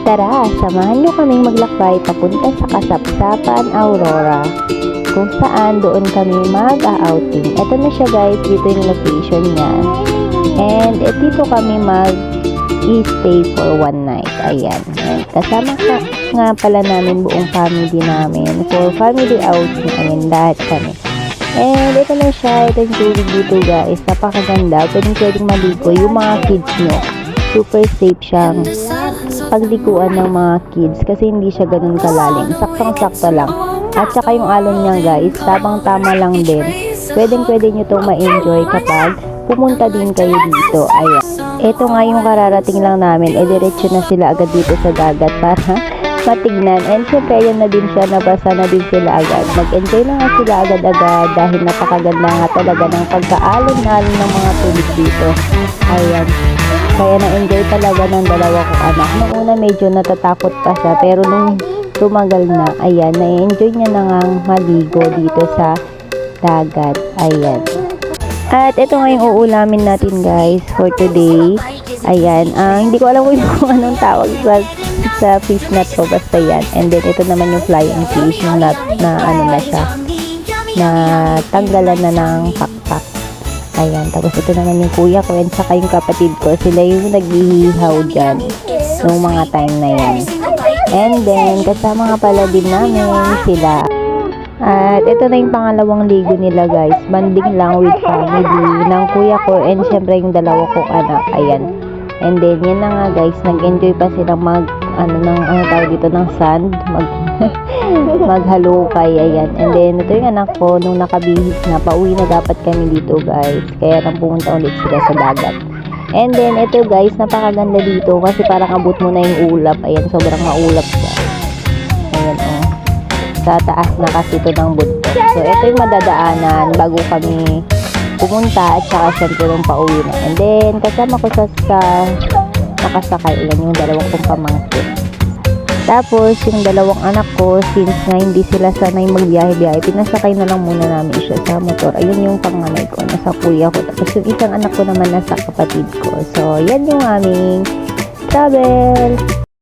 Tara, samahan nyo kaming maglakbay papunta sa Kasapsapan, Aurora, kung saan doon kami mag-outing. Ito na siya guys, dito yung location niya. And dito kami mag-stay for one night. Ayan. And kasama nga pala namin buong family namin for family outing. Ayan, lahat kami. And ito na siya, ito yung tubig dito guys. Napakaganda. Pwedeng maligo yung mga kids nyo. Super safe siyang paglikuan ng mga kids kasi hindi siya ganun kalalim. Saktang-sakto lang. At saka yung alon niya guys, tamang-tama lang din. Pwede nyo itong ma-enjoy kapag pumunta din kayo dito. Ayan. Ito nga yung kararating lang namin. Diretso na sila agad dito sa dagat para matignan. And syempre, yan na din siya. Nabasa na din sila agad. Mag-enjoy na nga sila agad-agad dahil napakaganda nga talaga ng pagkaalon-alon ng mga tubig dito. Ayan. Kaya na-enjoy talaga ng dalawa kong anak. Noong una medyo natatakot pa siya. Pero nung tumagal na, ayan, na-enjoy niya na nga maligo dito sa dagat. Ayan. At ito nga yung uulamin natin guys for today. Ayan. Hindi ko alam kung anong tawag sa fish na to. Basta yan. And then ito naman yung flying fish na ano na siya. Na tanggalan na ng pakpak. Ayan, tapos ito naman yung kuya ko and saka yung kapatid ko. Sila yung naghihihaw dyan noong mga time na yan. And then, kasama nga pala din namin sila. At ito na yung pangalawang ligo nila guys. Banding lang with family ng kuya ko and syempre yung dalawa kong anak. Ayan. And then, yan na nga guys. Nag-enjoy pa silang tawag dito ng sand. Maghalukay. Ayan. And then, ito yung anak ko. Nung nakabihis na, pauwi na dapat kami dito guys. Kaya nang pumunta ulit sila sa dagat. And then, ito guys, napakaganda dito. Kasi parang abot mo na yung ulap. Ayan, sobrang maulap siya. Ayan, oh. Sa taas na kasi ito ng bundok. So, ito yung madadaanan bago kami pumunta at saka syempre nung pauwi na. And then, kasama ko sa nakasakay. Ayan, yung dalawang kong pamangkin. Tapos, yung dalawang anak ko, since nga hindi sila sanay magbiyahe-biyahe, pinasakay na lang muna namin siya sa motor. Ayun yung panganay ko, nasa kuya ko. Tapos yung isang anak ko naman nasa kapatid ko. So, yan yung aming travel.